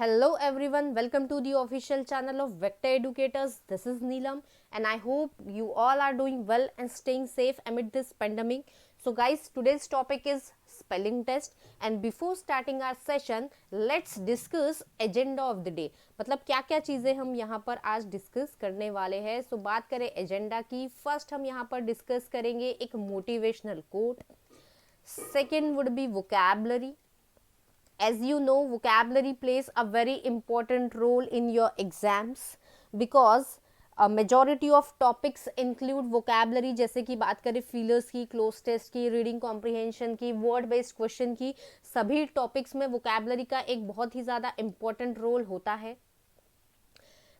Hello everyone, welcome to the official channel of Vector Educators. This is Neelam and I hope you all are doing well and staying safe amid this pandemic. So guys, today's topic is spelling test and before starting our session, let's discuss agenda of the day. मतलब क्या क्या चीज़ें हम यहाँ पर आज discuss करने वाले हैं. सो बात करें एजेंडा की, फर्स्ट हम यहाँ पर डिस्कस करेंगे एक motivational quote. Second would be vocabulary. As you know, vocabulary plays a very important role in your exams because a majority of topics include vocabulary. जैसे कि बात करें फीलर्स की, क्लोज टेस्ट की, रीडिंग कॉम्प्रिहेंशन की, word based question की, सभी topics में vocabulary का एक बहुत ही ज़्यादा important रोल होता है.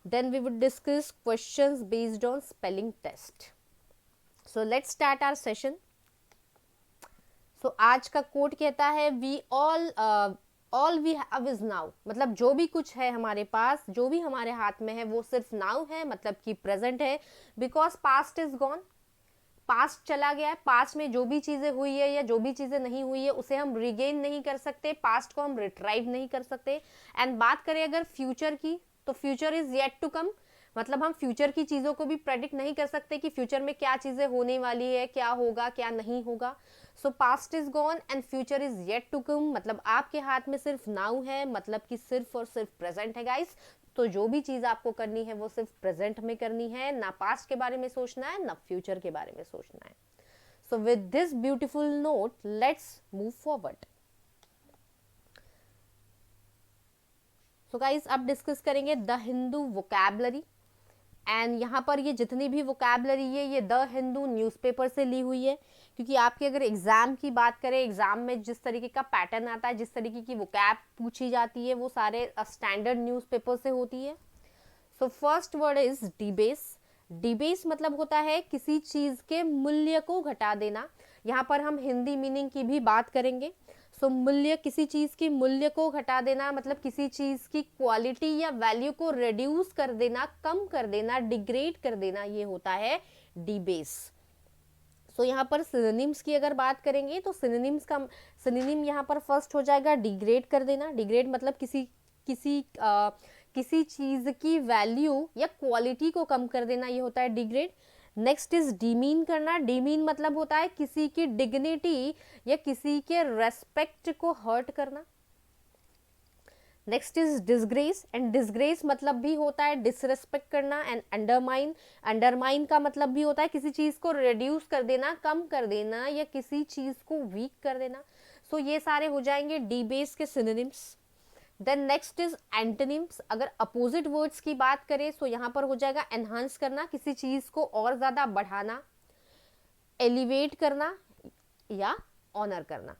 Then we would discuss questions based on spelling test. So let's start our session. So आज का कोट कहता है we all we have is now. मतलब जो भी कुछ है हमारे पास, जो भी हमारे हाथ में है वो सिर्फ नाउ है, मतलब कि प्रेजेंट है. Because past is gone, past चला गया है. पास्ट में जो भी चीजें हुई है या जो भी चीजें नहीं हुई है उसे हम रिगेन नहीं कर सकते, पास्ट को हम रिट्राइव नहीं कर सकते. एंड बात करें अगर फ्यूचर की, तो future is yet to come. मतलब हम फ्यूचर की चीजों को भी प्रेडिक्ट नहीं कर सकते कि फ्यूचर में क्या चीजें होने वाली है, क्या होगा क्या नहीं होगा. So past is gone and future is yet to come. मतलब आपके हाथ में सिर्फ नाउ है, मतलब कि सिर्फ और सिर्फ प्रेजेंट है गाइस. तो जो भी चीज आपको करनी है वो सिर्फ प्रेजेंट में करनी है, ना पास्ट के बारे में सोचना है ना फ्यूचर के बारे में सोचना है. So with this beautiful note let's move forward. So guys अब डिस्कस करेंगे द हिंदू वोकैबलरी. एंड यहाँ पर ये जितनी भी वोकैबलरी है ये द हिंदू न्यूज़पेपर से ली हुई है, क्योंकि आपकी अगर एग्जाम की बात करें, एग्जाम में जिस तरीके का पैटर्न आता है, जिस तरीके की वोकैब पूछी जाती है वो सारे स्टैंडर्ड न्यूज़पेपर से होती है. So first word is debase. Debase मतलब होता है किसी चीज के मूल्य को घटा देना. यहाँ पर हम हिंदी मीनिंग की भी बात करेंगे. सो मूल्य, किसी चीज की मूल्य को घटा देना, मतलब किसी चीज की क्वालिटी या वैल्यू को रिड्यूस कर देना, कम कर देना, डिग्रेड कर देना, ये होता है डिबेस. सो यहाँ पर सिनोनिम्स की अगर बात करेंगे तो सिनोनिम्स का सिनोनिम यहाँ पर फर्स्ट हो जाएगा डिग्रेड कर देना. डिग्रेड मतलब किसी चीज की वैल्यू या क्वालिटी को कम कर देना, ये होता है डिग्रेड. नेक्स्ट इज डीमीन करना. डीमीन मतलब होता है किसी की डिग्निटी या किसी के रेस्पेक्ट को हर्ट करना. Next is disgrace. And disgrace मतलब भी होता है डिसरेस्पेक्ट करना. एंड अंडरमाइन, अंडरमाइन का मतलब भी होता है किसी चीज को रिड्यूस कर देना, कम कर देना या किसी चीज को वीक कर देना. सो ये सारे हो जाएंगे डिबेस के synonyms. Then next is antonyms. अगर अपोजिट वर्ड्स की बात करें तो यहाँ पर हो जाएगा एनहांस करना, किसी चीज को और ज्यादा बढ़ाना, एलिवेट करना या ऑनर करना.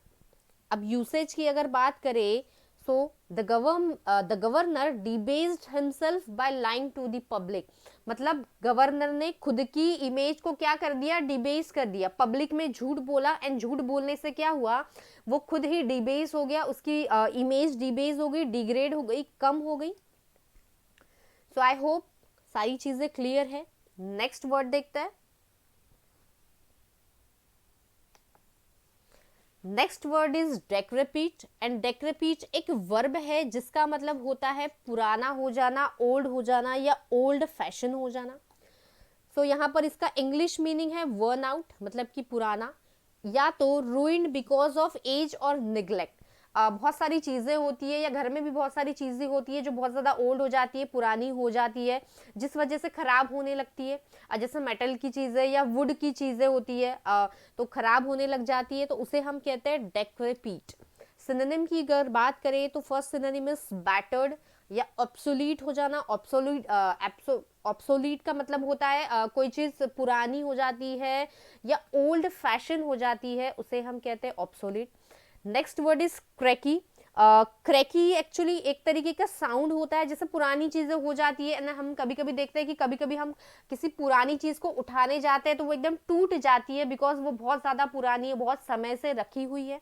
अब यूसेज की अगर बात करें so the governor debased himself by lying to the public. मतलब गवर्नर ने खुद की इमेज को क्या कर दिया, डिबेस कर दिया, पब्लिक में झूठ बोला. एंड झूठ बोलने से क्या हुआ, वो खुद ही डिबेस हो गया, उसकी इमेज डिबेस हो गई, डिग्रेड हो गई, कम हो गई. सो आई होप सारी चीजें क्लियर है. नेक्स्ट वर्ड देखते हैं. Next word is decrepit. And decrepit एक वर्ब है जिसका मतलब होता है पुराना हो जाना, ओल्ड हो जाना या ओल्ड फैशन हो जाना. सो यहाँ पर इसका इंग्लिश मीनिंग है वर्न आउट, मतलब कि पुराना, या तो रूइंड बिकॉज ऑफ एज और निग्लेक्ट. बहुत सारी चीज़ें होती है या घर में भी बहुत सारी चीज़ें होती है जो बहुत ज़्यादा ओल्ड हो जाती है, पुरानी हो जाती है, जिस वजह से ख़राब होने लगती है. जैसे मेटल की चीज़ें या वुड की चीज़ें होती है तो ख़राब होने लग जाती है, तो उसे हम कहते हैं डेक्रेपीट. सिनोनिम की अगर बात करें तो फर्स्ट सिनोनिम इज बैटर्ड या ऑब्सोलीट हो जाना. ऑब्सोलीट का मतलब होता है कोई चीज़ पुरानी हो जाती है या ओल्ड फैशन हो जाती है, उसे हम कहते हैं obsolete. Next word is cracky. Cracky actually एक तरीके का साउंड होता है, जैसे पुरानी चीजें हो जाती है ना, हम कभी कभी देखते हैं कि कभी कभी हम किसी पुरानी चीज को उठाने जाते हैं तो वो एकदम टूट जाती है, बिकॉज वो बहुत ज्यादा पुरानी है, बहुत समय से रखी हुई है.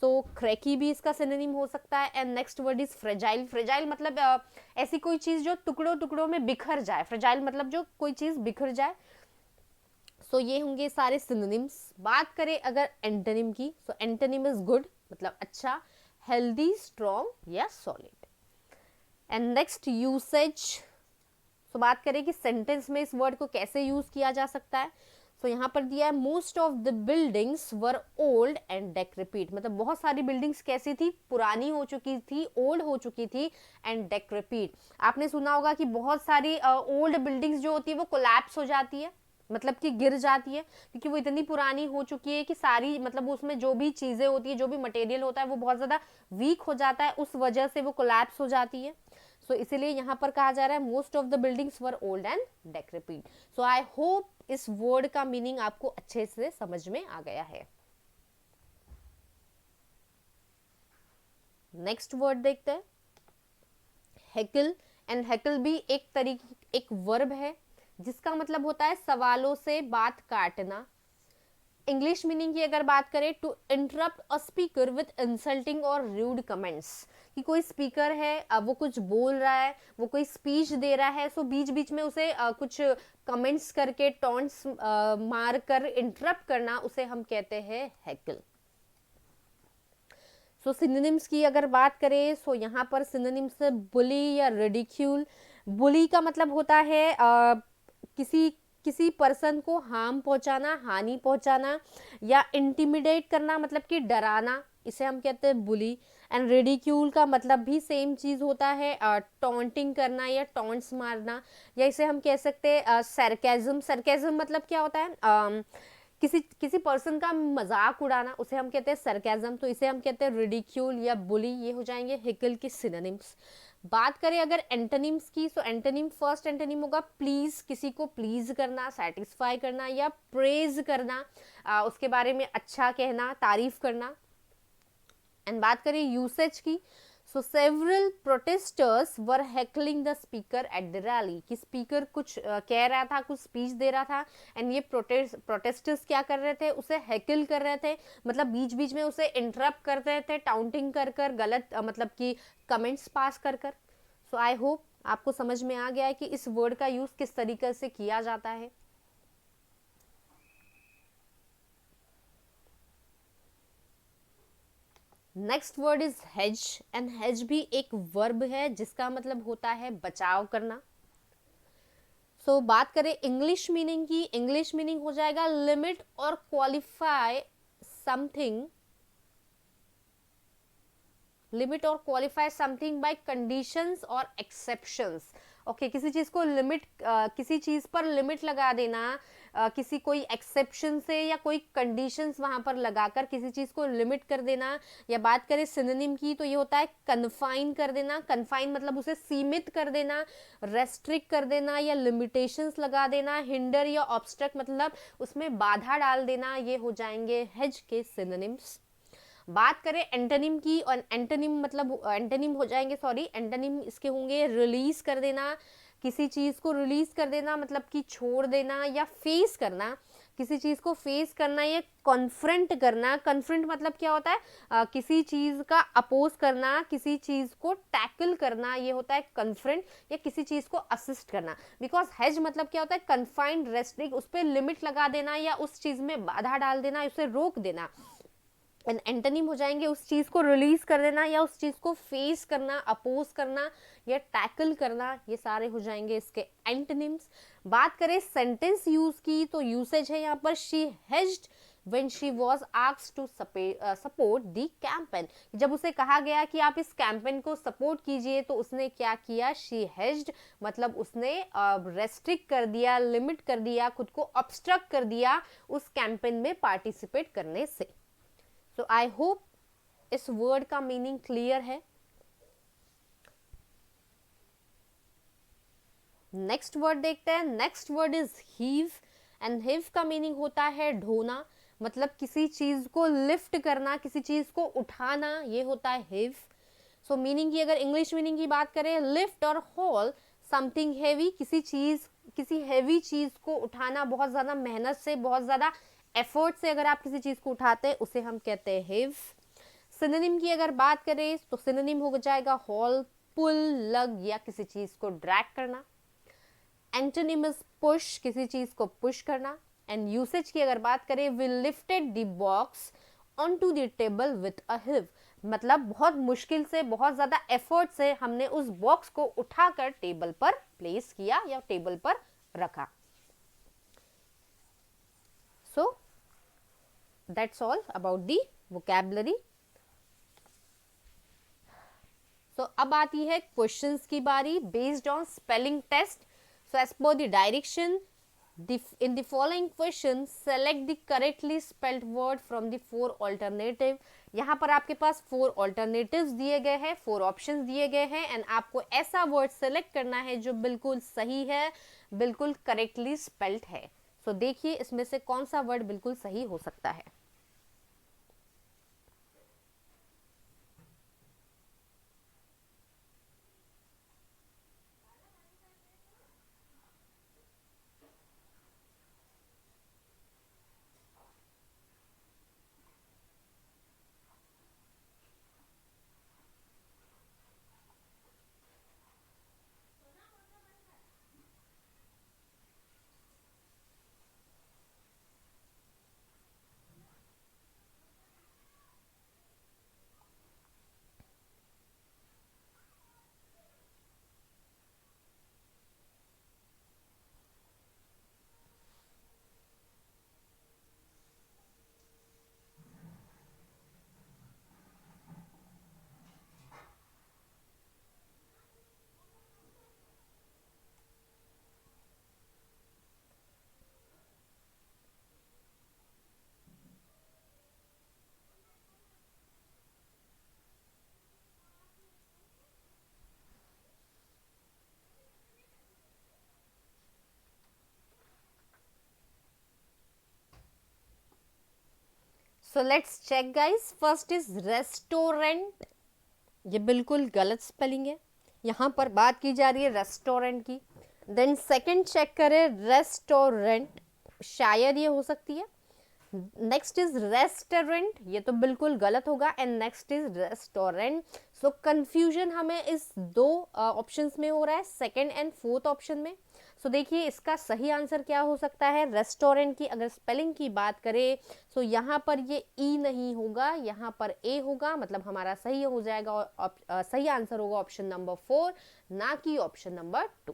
सो क्रैकी भी इसका सिनोनिम हो सकता है. And next word is fragile. Fragile मतलब ऐसी कोई चीज जो टुकड़ों टुकड़ों में बिखर जाए. फ्रेजाइल मतलब जो कोई चीज बिखर जाए. सो ये होंगे सारे सिनोनिम्स. बात करें अगर एंटोनिम की, सो एंटोनिम इज गुड, मतलब अच्छा, हेल्दी, स्ट्रॉन्ग या सॉलिड. And next usage. तो बात करें कि सेंटेंस में इस वर्ड को कैसे यूज किया जा सकता है। तो यहाँ पर दिया है most of the buildings were old and decrepit, मतलब बहुत सारी बिल्डिंग्स कैसी थी, पुरानी हो चुकी थी, ओल्ड हो चुकी थी एंड डेक्रेपिट। आपने सुना होगा कि बहुत सारी ओल्ड बिल्डिंग्स जो होती है वो कोलैप्स हो जाती है, मतलब कि गिर जाती है, क्योंकि वो इतनी पुरानी हो चुकी है कि सारी मतलब उसमें जो भी चीजें होती है, जो भी मटेरियल होता है वो बहुत ज्यादा वीक हो जाता है, उस वजह से वो कोलैप्स हो जाती है। सो इसीलिए यहाँ पर कहा जा रहा है most of the buildings were old and decrepit. So I hope इस वर्ड का मीनिंग आपको अच्छे से समझ में आ गया है। नेक्स्ट वर्ड देखते हैं, हेकल। एंड हेकल भी एक वर्ब है जिसका मतलब होता है सवालों से बात काटना। इंग्लिश मीनिंग की अगर बात करें, to interrupt a speaker with insulting or rude comments, कि कोई स्पीकर है, अब वो कुछ बोल रहा है, वो कोई स्पीच दे रहा है, सो बीच बीच में उसे कुछ कमेंट्स करके टॉन्ट्स मार कर इंटरप्ट करना, उसे हम कहते हैं हेकल। सो सिनोनिम्स की अगर बात करें, सो यहाँ पर सिनोनिम्स है बुली या रिडिक्यूल। बुली का मतलब होता है किसी पर्सन को हार्म पहुंचाना, हानि पहुंचाना, या इंटिमिडेट करना, मतलब कि डराना, इसे हम कहते हैं बुली। एंड रिडिक्यूल का मतलब भी सेम चीज होता है, टॉन्टिंग करना या टॉन्ट्स मारना, या इसे हम कह सकते हैं सरकेज़म। सरकेज़म मतलब क्या होता है, किसी किसी पर्सन का मजाक उड़ाना, उसे हम कहते हैं सरकेज़म। तो इसे हम कहते हैं रिडिक्यूल या बुली। ये हो जाएंगे हेकल के सिनोनिम्स। बात करें अगर एंटोनिम्स की, तो एंटोनिम, फर्स्ट एंटोनिम होगा प्लीज, किसी को प्लीज करना, सेटिस्फाई करना या प्रेज करना, उसके बारे में अच्छा कहना, तारीफ करना। एंड बात करें यूसेज की, so several protesters were heckling the speaker at the rally, कि स्पीकर कुछ कह रहा था, कुछ स्पीच दे रहा था, एंड ये प्रोटेस्टर्स क्या कर रहे थे, उसे हेकल कर रहे थे, मतलब बीच बीच में उसे इंटरप्ट कर रहे थे, टाउंटिंग कर कर, गलत मतलब कि कमेंट्स पास कर कर। सो आई होप आपको समझ में आ गया है कि इस वर्ड का यूज किस तरीके से किया जाता है। Next word is hedge. And hedge भी एक वर्ब है जिसका मतलब होता है बचाव करना। सो बात करें इंग्लिश मीनिंग की, इंग्लिश मीनिंग हो जाएगा लिमिट और क्वालिफाई समथिंग, लिमिट और क्वालिफाई समथिंग बाय कंडीशंस और एक्सेप्शंस। ओके, किसी चीज को लिमिट, किसी चीज पर लिमिट लगा देना, किसी कोई एक्सेप्शन से या कोई कंडीशंस वहां पर लगाकर किसी चीज को लिमिट कर देना। या बात करें सिनोनिम की, तो ये होता है कन्फाइन कर देना। कन्फाइन मतलब उसे सीमित कर देना, रेस्ट्रिक्ट कर देना या लिमिटेशंस लगा देना। हिंडर या ऑब्स्ट्रक्ट मतलब उसमें बाधा डाल देना। ये हो जाएंगे हेज के सिनोनिम्स। बात करें एंटोनिम की, और एंटोनिम मतलब एंटोनिम हो जाएंगे, सॉरी, एंटोनिम इसके होंगे रिलीज कर देना, किसी चीज को रिलीज कर देना मतलब कि छोड़ देना, या फेस करना, किसी चीज को फेस करना या कॉन्फ्रंट करना। कॉन्फ्रंट मतलब क्या होता है, किसी चीज का अपोज करना, किसी चीज को टैकल करना, ये होता है कॉन्फ्रंट, या किसी चीज को असिस्ट करना। बिकॉज हेज मतलब क्या होता है, कन्फाइंड, रेस्ट्रिक्ट, उस पर लिमिट लगा देना या उस चीज में बाधा डाल देना, उसे रोक देना। एंड एंटोनिम हो जाएंगे उस चीज को रिलीज कर देना या उस चीज को फेस करना, अपोज करना या टैकल करना। ये सारे हो जाएंगे इसके एंटोनिम्स। बात करें सेंटेंस यूज की, तो यूसेज है यहाँ पर she hedged when she was asked to support the campaign। जब उसे कहा गया कि आप इस कैंपेन को सपोर्ट कीजिए, तो उसने क्या किया, she hedged मतलब उसने रेस्ट्रिक्ट कर दिया, लिमिट कर दिया, खुद को ऑब्स्ट्रक्ट कर दिया उस कैंपेन में पार्टिसिपेट करने से। सो आई होप इस वर्ड का मीनिंग क्लियर है। नेक्स्ट वर्ड देखते हैं। Next word is heave. And heave का मीनिंग होता है ढोना, मतलब किसी चीज को लिफ्ट करना, किसी चीज को उठाना, ये होता है हीव। सो मीनिंग की अगर इंग्लिश मीनिंग की बात करें, लिफ्ट और हॉल समथिंग हेवी, किसी हैवी चीज को उठाना, बहुत ज्यादा मेहनत से, बहुत ज्यादा एफर्ट से अगर आप किसी चीज को उठाते हैं, उसे हम कहते हैं हीव। सिनोनिम की अगर बात करें, तो सिनोनिम हो जाएगा हॉल, पुल, लग या किसी चीज को ड्रैग करना। एंटोनिम इज पुश, किसी चीज को पुश करना। एंड यूसेज की अगर बात करें, we lifted the box on to the table with a heave, मतलब बहुत मुश्किल से, बहुत ज़्यादा एफर्ट से हमने उस बॉक्स को उठाकर टेबल पर प्लेस किया या टेबल पर रखा. So that's all about the vocabulary. So अब आती है क्वेश्चंस की बारी based on spelling test. So as per the direction, in the following question select the correctly spelled word from the four alternative. यहाँ पर आपके पास 4 alternatives दिए गए हैं, 4 options दिए गए हैं एंड आपको ऐसा word select करना है जो बिल्कुल सही है, बिल्कुल correctly spelled है. so देखिए इसमें से कौन सा word बिल्कुल सही हो सकता है. So let's check guys. First is restaurant. ये बिल्कुल गलत स्पेलिंग है. यहाँ पर बात की जा रही है रेस्टोरेंट की. देन सेकंड चेक करें रेस्टोरेंट, शायद ये हो सकती है. नेक्स्ट इज रेस्टोरेंट, ये तो बिल्कुल गलत होगा. And next is restaurant. So confusion हमें इस दो ऑप्शंस में हो रहा है, सेकंड एंड फोर्थ ऑप्शन में. सो देखिए इसका सही आंसर क्या हो सकता है. रेस्टोरेंट की अगर स्पेलिंग की बात करें सो यहाँ पर ये ई नहीं होगा, यहाँ पर ए होगा. मतलब हमारा सही हो जाएगा, सही आंसर होगा ऑप्शन नंबर 4, ना कि ऑप्शन नंबर 2.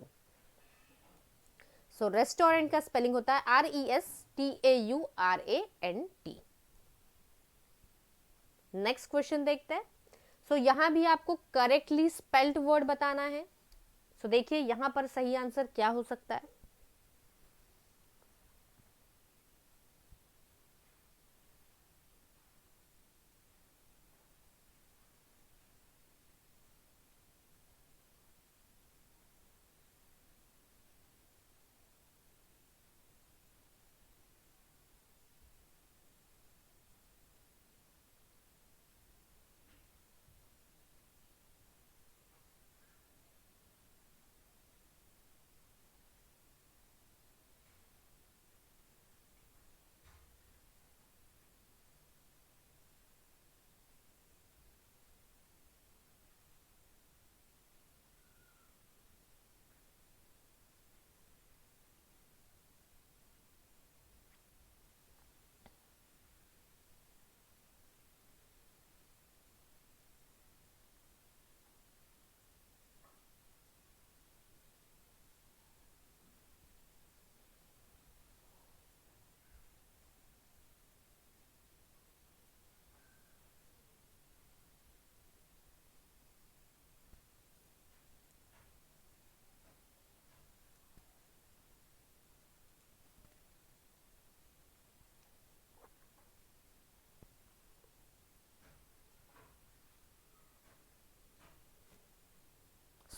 सो रेस्टोरेंट का स्पेलिंग होता है RESTAURANT. नेक्स्ट क्वेश्चन देखते हैं. सो यहां भी आपको करेक्टली स्पेल्ड वर्ड बताना है. सो देखिए यहां पर सही आंसर क्या हो सकता है.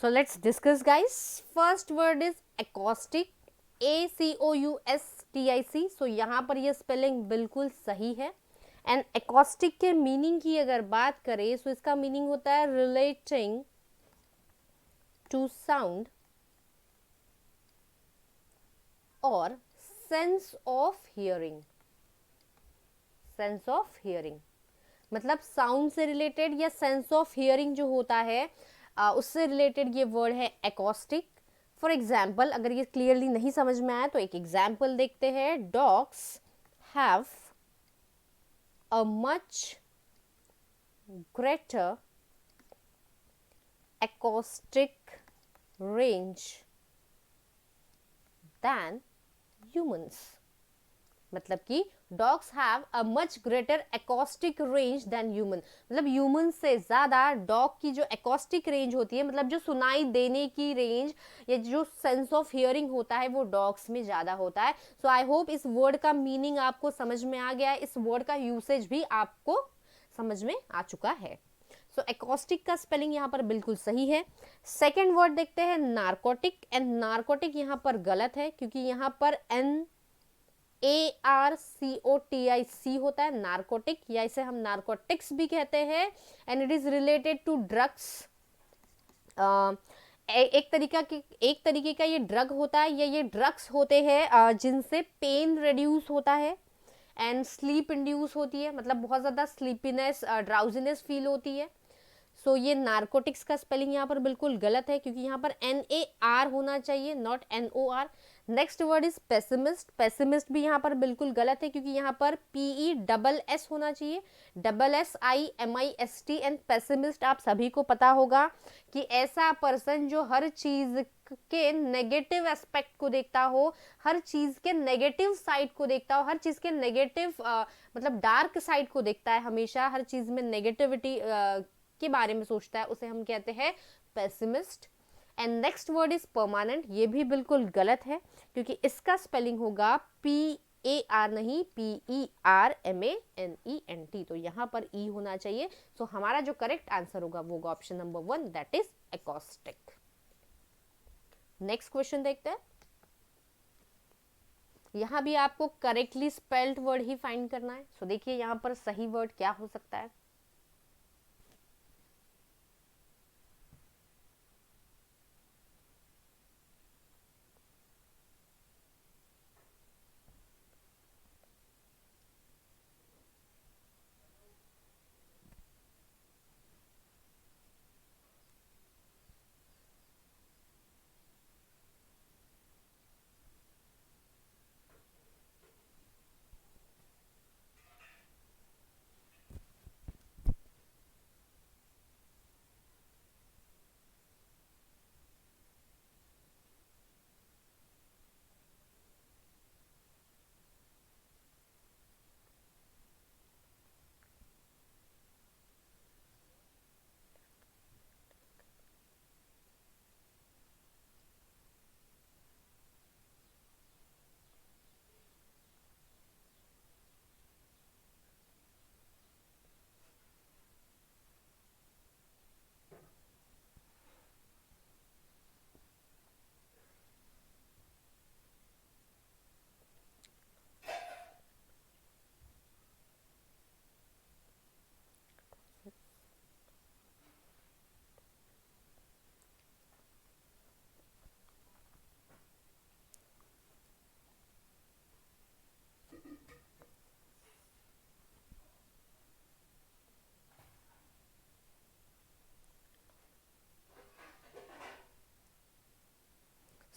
So let's discuss guys. First word is acoustic, ACOUSTIC. So यहाँ पर ये स्पेलिंग बिल्कुल सही है. एंड acoustic के मीनिंग की अगर बात करें तो इसका मीनिंग होता है relating to sound और sense of hearing. Sense of hearing मतलब साउंड से रिलेटेड या सेंस ऑफ हियरिंग जो होता है उससे रिलेटेड ये वर्ड है एकॉस्टिक. फॉर एग्जाम्पल अगर ये क्लियरली नहीं समझ में आया तो एक एग्जाम्पल देखते हैं. Dogs have a much greater acoustic range than humans. मतलब कि dogs have a much greater acoustic range than human, मतलब ह्यूमन से ज्यादा डॉग की जो एकॉस्टिक रेंज होती है, मतलब जो सुनाई देने की रेंज या जो सेंस ऑफ हियरिंग होता है वो डॉग्स में ज्यादा होता है. सो आई होप इस वर्ड का मीनिंग आपको समझ में आ गया है, इस वर्ड का यूसेज भी आपको समझ में आ चुका है. सो एकॉस्टिक का स्पेलिंग यहाँ पर बिल्कुल सही है. सेकेंड वर्ड देखते हैं नार्कोटिक, एंड नार्कोटिक यहाँ पर गलत है क्योंकि यहाँ पर NARCOTIC होता है नार्कोटिक, या इसे हम नार्कोटिक्स भी कहते हैं, and it is related to drugs. एक तरीके का ये ड्रग होता है, या ये ड्रग्स होते हैं जिनसे पेन रिड्यूस होता है एंड स्लीप इंड्यूस होती है, मतलब बहुत ज़्यादा स्लीपीनेस ड्राउजीनेस फील होती है. सो ये नार्कोटिक्स का स्पेलिंग यहाँ पर बिल्कुल गलत है क्योंकि यहाँ पर NAR होना चाहिए, not NOR. Next word is pessimist. Pessimist भी यहाँ पर बिल्कुल गलत है क्योंकि यहाँ पर PESS होना चाहिए, SSIMIST. एंड पेसिमिस्ट आप सभी को पता होगा कि ऐसा पर्सन जो हर चीज के नेगेटिव एस्पेक्ट को देखता हो, हर चीज के नेगेटिव साइड को देखता हो, हर चीज के नेगेटिव मतलब डार्क साइड को देखता है, हमेशा हर चीज में नेगेटिविटी के बारे में सोचता है, उसे हम कहते हैं pessimist. And next word is permanent. ये भी बिल्कुल गलत है क्योंकि इसका स्पेलिंग होगा PAR नहीं PERMANENT. तो यहाँ पर ई होना चाहिए. सो हमारा जो करेक्ट आंसर होगा वो होगा option number 1, that is acoustic. Next question देखते हैं. यहाँ भी आपको करेक्टली स्पेल्ड वर्ड ही फाइंड करना है. सो देखिए यहाँ पर सही वर्ड क्या हो सकता है.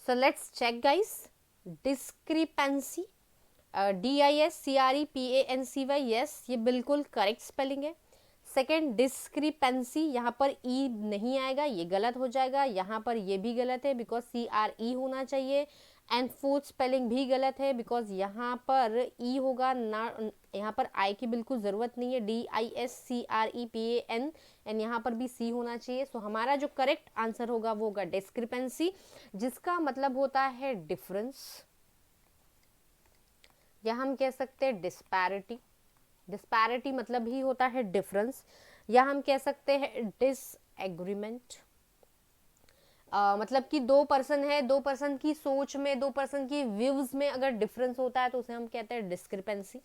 So let's check guys. Discrepancy, DISCREPANCY, yes ये बिल्कुल करेक्ट स्पेलिंग है. सेकेंड डिस्क्रिपेंसी, यहाँ पर ई नहीं आएगा, ये गलत हो जाएगा. यहाँ पर ये भी गलत है बिकॉज CRE होना चाहिए. एंड फोर्थ स्पेलिंग भी गलत है बिकॉज यहाँ पर ई होगा ना, यहाँ पर आई की बिल्कुल ज़रूरत नहीं है. DISCREPAN, एंड यहाँ पर भी सी होना चाहिए. सो हमारा जो करेक्ट आंसर होगा वो होगा डिस्क्रिपेंसी, जिसका मतलब होता है डिफरेंस, या हम कह सकते हैं डिस्पैरिटी. डिस्पैरिटी मतलब ही होता है डिफरेंस, या हम कह सकते हैं डिसएग्रीमेंट. मतलब कि दो पर्सन है, दो पर्सन की सोच में, दो पर्सन की व्यूज में अगर डिफरेंस होता है तो उसे हम कहते हैं डिस्क्रिपेंसी.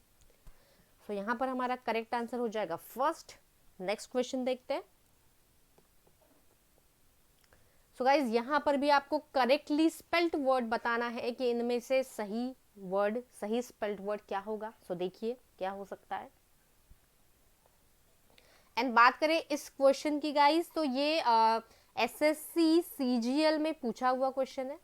सो यहाँ पर हमारा करेक्ट आंसर हो जाएगा फर्स्ट. नेक्स्ट क्वेश्चन देखते हैं. सो गाइज यहाँ पर भी आपको करेक्टली स्पेल्ड वर्ड बताना है कि इनमें से सही वर्ड, सही स्पेल्ड वर्ड क्या होगा. सो देखिए क्या हो सकता है. एंड बात करें इस क्वेश्चन की गाइज, तो ये SSC CGL में पूछा हुआ क्वेश्चन है.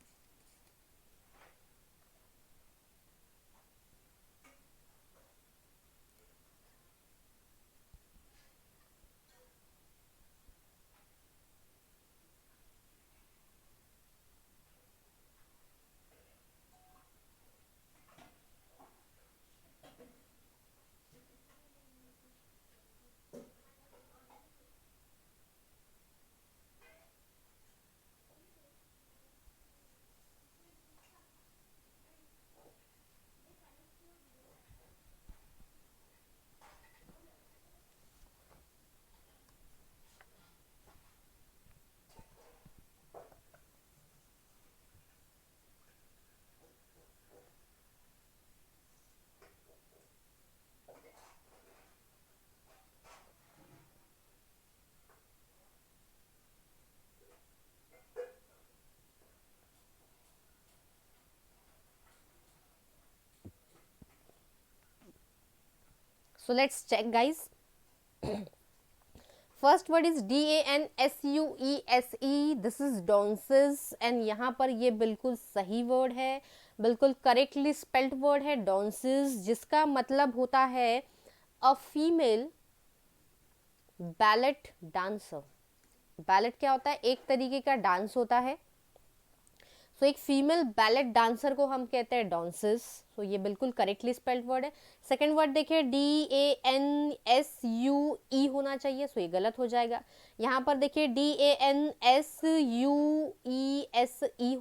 So let's check, guys. First word is DANSUESE, this is dances, and यहाँ पर ये बिल्कुल सही वर्ड है, बिल्कुल करेक्टली स्पेल्ड वर्ड है डॉन्सेस, जिसका मतलब होता है a female ballot dancer. Ballot क्या होता है? एक तरीके का डांस होता है। सो एक फीमेल बैलेट डांसर को हम कहते हैं डांसेस। सो ये बिल्कुल करेक्टली स्पेल्ड वर्ड है। सेकंड वर्ड देखिए DANSUE होना चाहिए, सो ये गलत हो जाएगा। यहाँ पर देखिए DANSUESE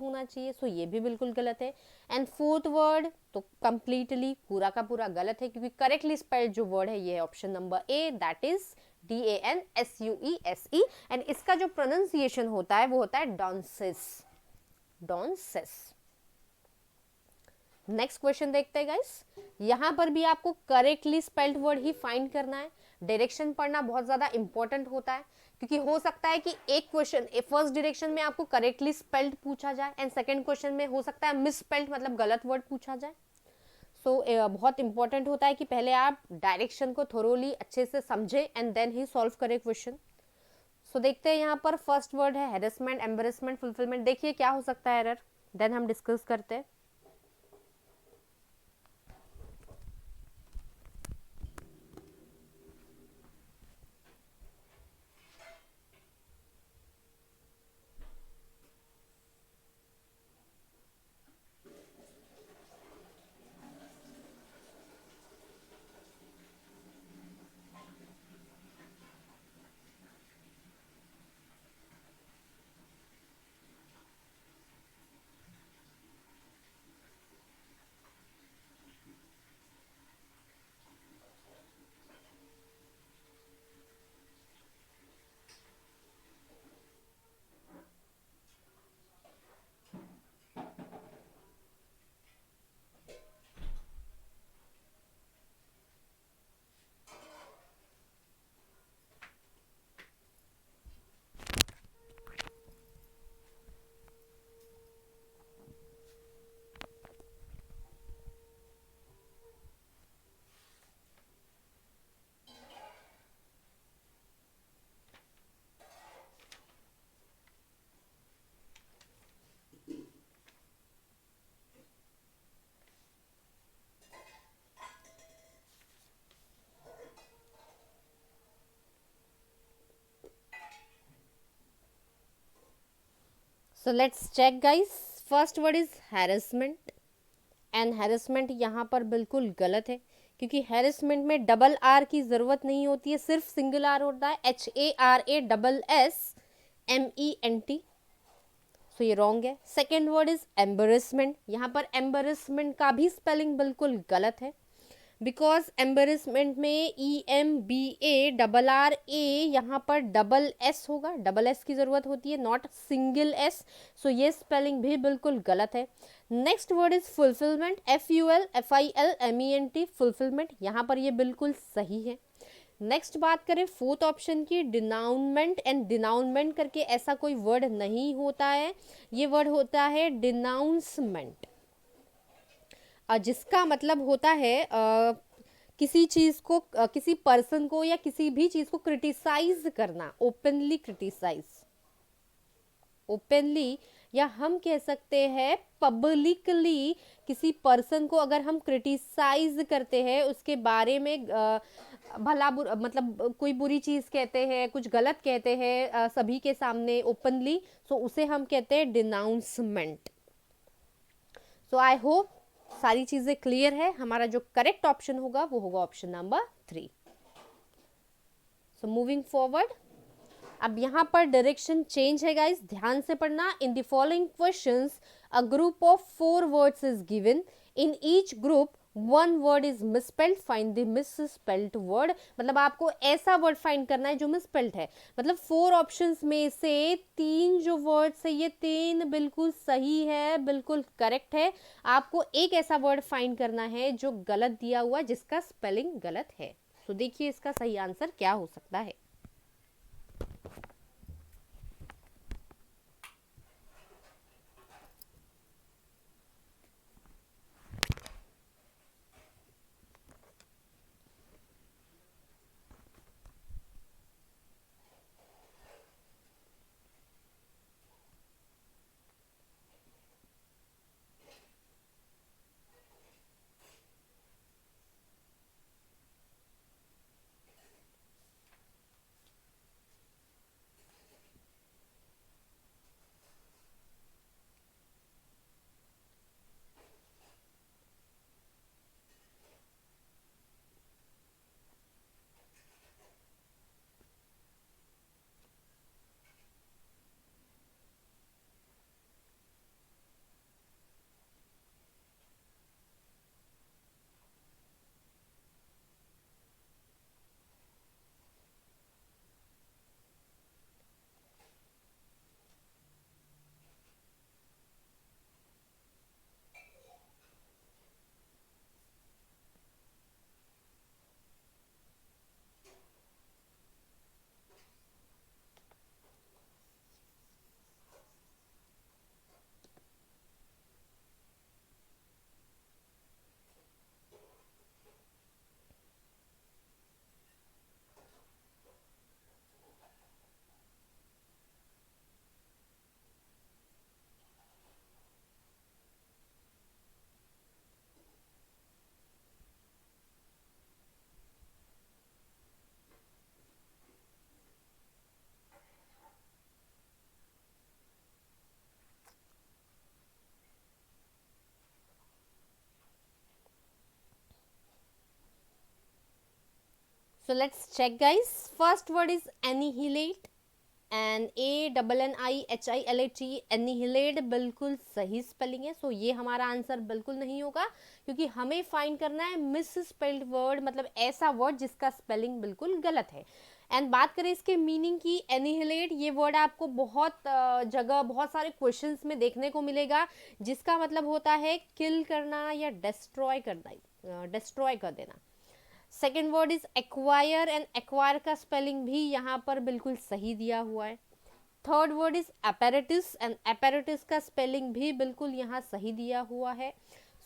होना चाहिए, सो ये भी बिल्कुल गलत है। एंड फोर्थ वर्ड तो कंप्लीटली पूरा का पूरा गलत है, क्योंकि करेक्टली स्पेल्ड जो वर्ड है ये है option number A, that is DANSUESE, and इसका जो प्रोनाउंसिएशन होता है वो होता है डांसेस, डॉन्सेस। नेक्स्ट क्वेश्चन देखते हैं गाइस। यहां पर भी आपको करेक्टली स्पेल्ड वर्ड ही फाइंड करना है। डायरेक्शन पढ़ना बहुत ज्यादा इंपॉर्टेंट होता है, क्योंकि हो सकता है कि एक क्वेश्चन फर्स्ट डायरेक्शन में आपको करेक्टली स्पेल्ड पूछा जाए एंड सेकंड क्वेश्चन में हो सकता है मिस स्पेल्ड, मतलब गलत वर्ड पूछा जाए। सो बहुत इंपॉर्टेंट होता है कि पहले आप डायरेक्शन को थोरोली अच्छे से समझे एंड देन ही सॉल्व करें क्वेश्चन। सो देखते हैं यहाँ पर फर्स्ट वर्ड है हैरेसमेंट, एम्बेरसमेंट, फुलफिलमेंट। देखिए क्या हो सकता है एरर, देन हम डिस्कस करते हैं। So let's check guys. First word is harassment, and harassment यहाँ पर बिल्कुल गलत है, क्योंकि हैरेसमेंट में डबल आर की जरूरत नहीं होती है, सिर्फ सिंगल आर होता है, HARASSMENT। सो ये रॉन्ग है। सेकेंड वर्ड इज एम्बेरसमेंट, यहाँ पर एम्बेरसमेंट का भी स्पेलिंग बिल्कुल गलत है, बिकॉज एम्बेरसमेंट में EMBARRA यहाँ पर डबल एस होगा, डबल एस की जरूरत होती है, नॉट सिंगल एस। सो ये स्पेलिंग भी बिल्कुल गलत है। Next word is fulfilment, FULFILMENT, fulfilment, यहाँ पर ये बिल्कुल सही है। नेक्स्ट बात करें फोर्थ ऑप्शन की, डिनाउनमेंट, एंड डिनाउनमेंट करके ऐसा कोई वर्ड नहीं होता है, ये वर्ड होता है डिनाउंसमेंट, जिसका मतलब होता है किसी चीज को, किसी पर्सन को या किसी भी चीज को क्रिटिसाइज करना, ओपनली क्रिटिसाइज, ओपनली, या हम कह सकते हैं पब्लिकली किसी पर्सन को अगर हम क्रिटिसाइज करते हैं, उसके बारे में भला मतलब कोई बुरी चीज कहते हैं, कुछ गलत कहते हैं सभी के सामने ओपनली, सो उसे हम कहते हैं डिनाउंसमेंट। सो आई होप सारी चीजें क्लियर है। हमारा जो करेक्ट ऑप्शन होगा वो होगा option number 3। So moving forward, अब यहाँ पर डायरेक्शन चेंज है गाइस, ध्यान से पढ़ना। In the following questions a group of 4 words is given, in each group 1 word is misspelled, find the misspelled word. मतलब आपको ऐसा वर्ड फाइंड करना है जो मिसस्पेल्ड है, मतलब 4 ऑप्शंस में से 3 जो वर्ड्स है ये 3 बिल्कुल सही है, बिल्कुल करेक्ट है। आपको एक ऐसा वर्ड फाइंड करना है जो गलत दिया हुआ, जिसका स्पेलिंग गलत है। तो देखिए इसका सही आंसर क्या हो सकता है। So let's check guys. First word is annihilate and ANNIHILATE, annihilate बिल्कुल सही स्पेलिंग है. सो ये हमारा आंसर बिल्कुल नहीं होगा, क्योंकि हमें फाइंड करना है मिस स्पेल्ड वर्ड, मतलब ऐसा वर्ड जिसका स्पेलिंग बिल्कुल गलत है. एंड बात करें इसके मीनिंग की, एनिहिलेट ये वर्ड आपको बहुत जगह बहुत सारे क्वेश्चंस में देखने को मिलेगा, जिसका मतलब होता है किल करना या डिस्ट्रॉय करना, डिस्ट्रॉय कर देना. Second word is acquire and acquire का स्पेलिंग भी यहाँ पर बिल्कुल सही दिया हुआ है. Third word is apparatus and apparatus का स्पेलिंग भी बिल्कुल यहाँ सही दिया हुआ है.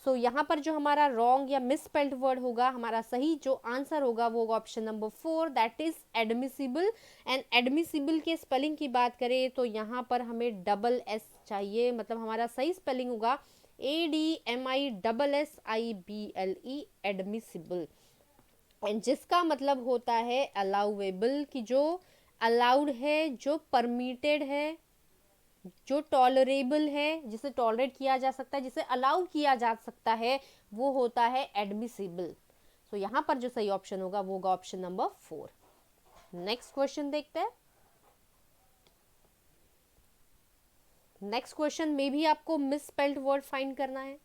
सो यहाँ पर जो हमारा रॉन्ग या मिसस्पेल्ड वर्ड होगा, हमारा सही जो आंसर होगा वो होगा option number 4, that is admissible. And admissible के स्पेलिंग की बात करें तो यहाँ पर हमें डबल एस चाहिए, मतलब हमारा सही स्पेलिंग होगा ADMISSIBLE, एडमिसिबल. एंड जिसका मतलब होता है अलाउएबल, कि जो अलाउड है, जो परमिटेड है, जो टॉलरेबल है, जिसे टॉलरेट किया जा सकता है, जिसे अलाउ किया जा सकता है, वो होता है एडमिसिबल. सो यहाँ पर जो सही ऑप्शन होगा वो होगा ऑप्शन नंबर 4. नेक्स्ट क्वेश्चन देखते हैं. नेक्स्ट क्वेश्चन में भी आपको मिसस्पेल्ड वर्ड फाइंड करना है.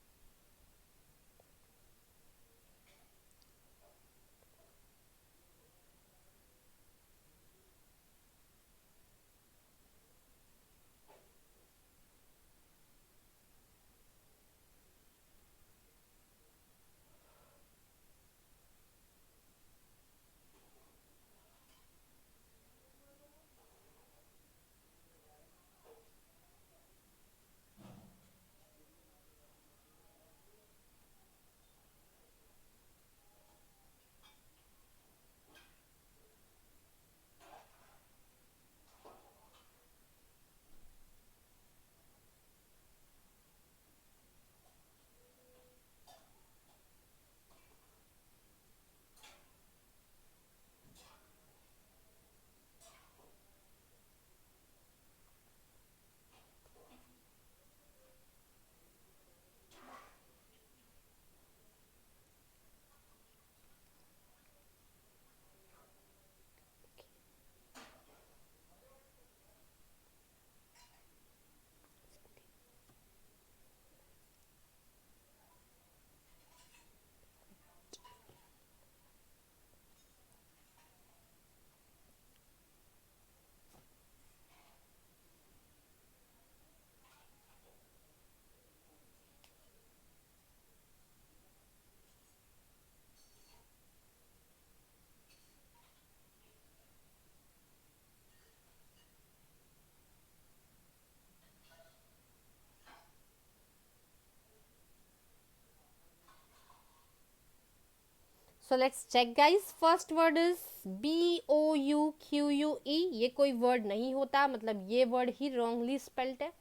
So let's check guys. First word is BOUQUE. ये कोई वर्ड नहीं होता, मतलब ये वर्ड ही रॉन्गली स्पेल्ड है.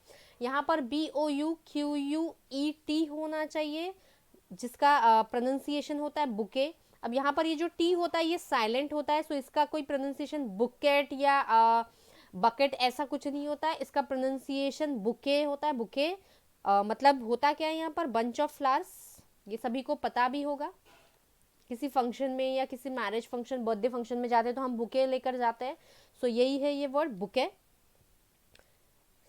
यहाँ पर BOUQUET होना चाहिए, जिसका प्रोनाउंसिएशन होता है बुके. अब यहाँ पर ये जो टी होता है ये साइलेंट होता है, सो इसका कोई प्रोनाउंसिएशन बुकेट या बकेट ऐसा कुछ नहीं होता है. इसका प्रोनाउंसिएशन बुके होता है. बुके मतलब होता क्या है यहाँ पर, बंच ऑफ फ्लावर्स. ये सभी को पता भी होगा. किसी फंक्शन में या किसी मैरिज फंक्शन, बर्थडे फंक्शन में जाते हैं तो हम बुके लेकर जाते हैं. सो यही है ये वर्ड बुके.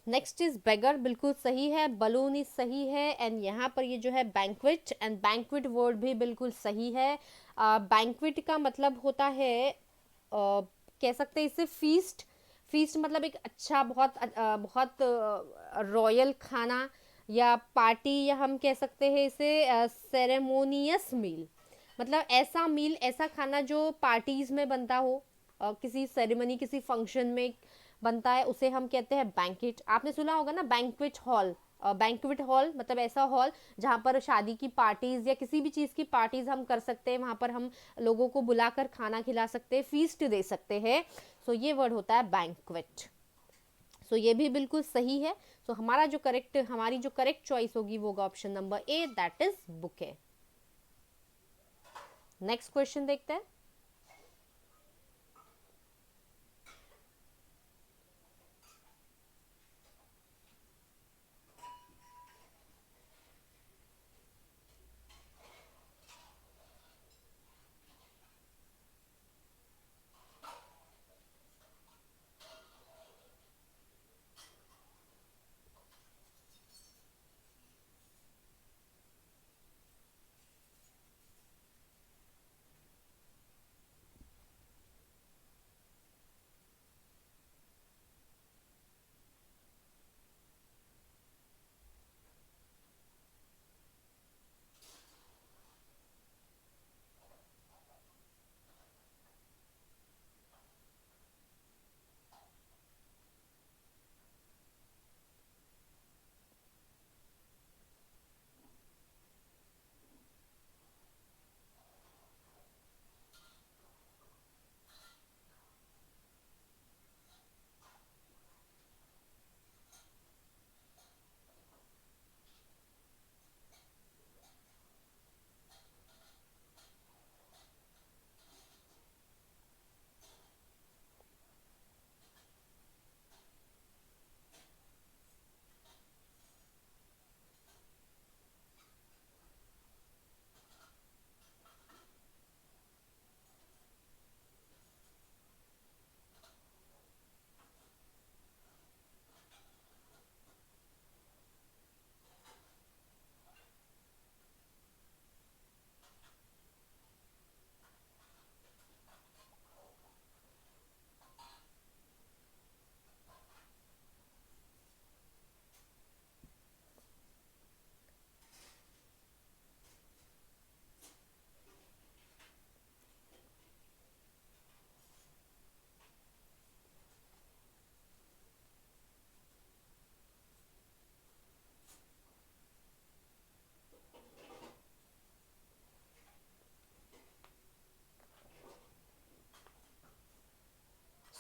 नेक्स्ट इज बेगर, बिल्कुल सही है. बलून इज सही है. एंड यहाँ पर ये जो है बैंक्वेट, एंड बैंक्वेट वर्ड भी बिल्कुल सही है. बैंक्वेट का मतलब होता है, कह सकते हैं इसे फीस्ट. फीस्ट मतलब एक अच्छा बहुत रॉयल खाना या पार्टी, या हम कह सकते हैं इसे सेरेमोनियस मील. मतलब ऐसा मील, ऐसा खाना जो पार्टीज में बनता हो, किसी सेरेमनी, किसी फंक्शन में बनता है, उसे हम कहते हैं बैंकेट. आपने सुना होगा ना बैंक्वेट हॉल. बैंक्वेट हॉल मतलब ऐसा हॉल जहाँ पर शादी की पार्टीज या किसी भी चीज़ की पार्टीज हम कर सकते हैं, वहाँ पर हम लोगों को बुलाकर खाना खिला सकते हैं, फीस्ट दे सकते हैं. सो ये वर्ड होता है बैंक्वेट. सो ये भी बिल्कुल सही है. सो हमारी जो करेक्ट चॉइस होगी वो होगा option number A, that is bouquet. Next question देखते हैं.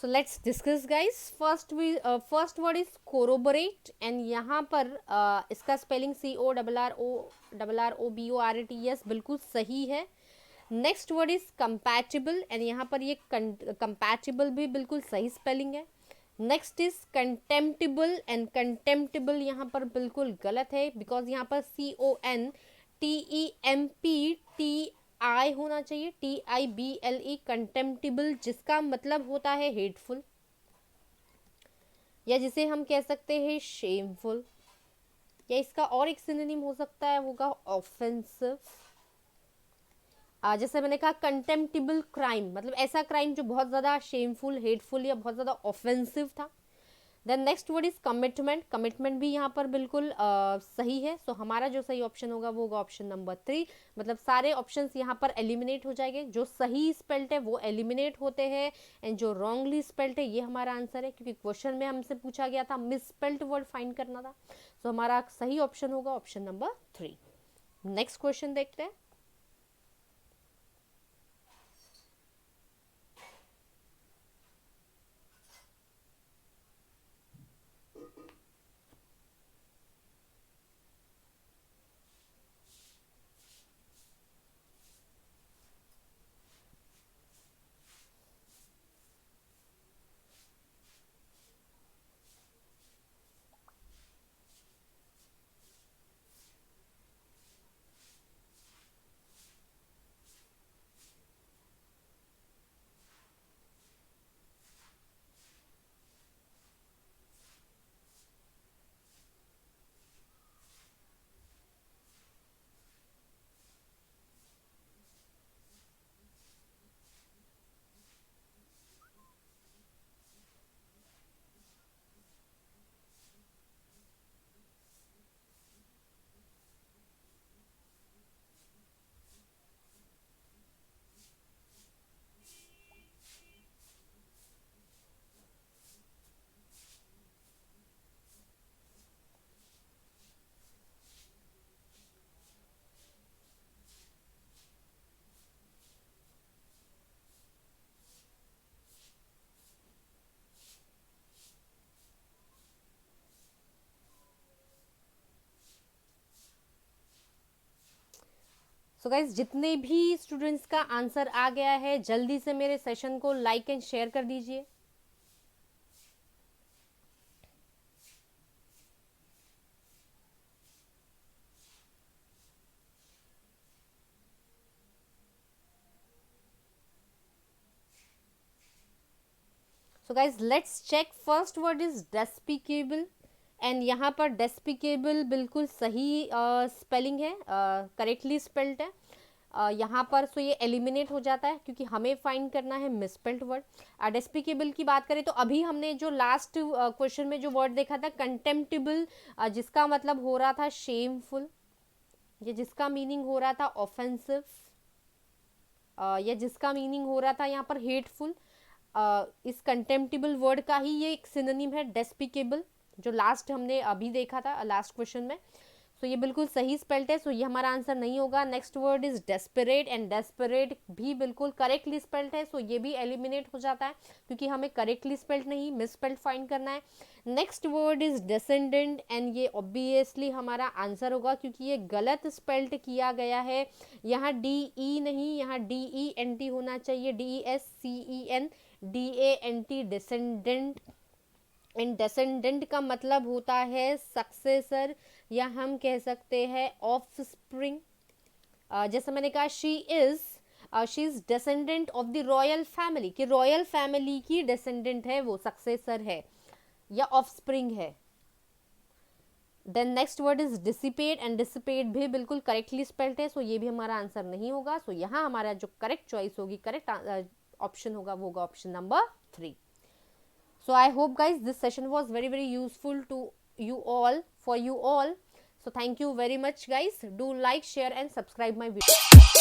So let's discuss guys. First word is corroborate and यहाँ पर इसका spelling CORROBORATE बिल्कुल सही है. Next word is compatible and यहाँ पर ये कंपैटिबल भी बिल्कुल सही स्पेलिंग है. नेक्स्ट इज कंटेम्प्टेबल एंड कंटेम्प्टेबल यहाँ पर बिल्कुल गलत है बिकॉज यहाँ पर CONTEMPTI होना चाहिए, TIBLE कंटेम्प्टेबल, जिसका मतलब होता है हेटफुल या जिसे हम कह सकते हैं शेमफुल, या इसका और एक सिनोनिम हो सकता है होगा ऑफेंसिव. जैसे मैंने कहा कंटेम्प्टेबल क्राइम मतलब ऐसा क्राइम जो बहुत ज़्यादा शेमफुल, हेटफुल या बहुत ज़्यादा ऑफेंसिव था. Then next word is commitment. Commitment भी यहाँ पर बिल्कुल सही है. सो हमारा जो सही ऑप्शन होगा वो होगा ऑप्शन नंबर 3. मतलब सारे ऑप्शंस यहाँ पर एलिमिनेट हो जाएंगे. जो सही स्पेल्ट है वो एलिमिनेट होते हैं एंड जो रॉन्गली स्पेल्ट है ये हमारा आंसर है, क्योंकि क्वेश्चन में हमसे पूछा गया था मिस स्पेल्ट वर्ड फाइंड करना था. सो हमारा सही ऑप्शन होगा ऑप्शन नंबर 3. नेक्स्ट क्वेश्चन देखते हैं. सो गाइज जितने भी स्टूडेंट्स का आंसर आ गया है जल्दी से मेरे सेशन को लाइक एंड शेयर कर दीजिए. So guys let's check. First word is despicable and यहाँ पर डेस्पिकेबल बिल्कुल सही स्पेलिंग है, करेक्टली स्पेल्ड है. यहाँ पर सो ये एलिमिनेट हो जाता है क्योंकि हमें फाइंड करना है मिसस्पेल्ड वर्ड. डेस्पिकेबल की बात करें तो अभी हमने जो लास्ट क्वेश्चन में जो वर्ड देखा था कंटेम्प्टेबल, जिसका मतलब हो रहा था शेमफुल, ये जिसका मीनिंग हो रहा था ऑफेंसिव, या जिसका मीनिंग हो रहा था यहाँ पर हेटफुल, इस कंटेम्प्टेबल वर्ड का ही ये एक सिनोनिम है डेस्पिकेबल, जो लास्ट हमने अभी देखा था लास्ट क्वेश्चन में. सो ये बिल्कुल सही स्पेल्ट है. सो ये हमारा आंसर नहीं होगा. Next word is desperate and desperate भी बिल्कुल करेक्टली स्पेल्ट है. सो ये भी एलिमिनेट हो जाता है क्योंकि हमें करेक्टली स्पेल्ट नहीं मिस स्पेल्ट फाइंड करना है. Next word is descendant and ये ऑब्वियसली हमारा आंसर होगा क्योंकि ये गलत स्पेल्ट किया गया है. यहाँ DE नहीं, यहाँ DENT होना चाहिए, DESCENDANT डिसेंडेंट. एंड डिसेंडेंट का मतलब होता है सक्सेसर या हम कह सकते हैं ऑफस्प्रिंग. जैसे मैंने कहा she is descendant of the royal family, कि रॉयल फैमिली की डिसेंडेंट है, वो सक्सेसर है या ऑफस्प्रिंग है. Then next word is dissipate and dissipate भी बिल्कुल करेक्टली स्पेल्ड है. सो ये भी हमारा आंसर नहीं होगा. सो यहाँ हमारा जो करेक्ट चॉइस होगी, करेक्ट ऑप्शन होगा वो होगा option number 3. So I hope guys this session was very useful to you all, for you all. So thank you very much guys. Do like, share and subscribe my video.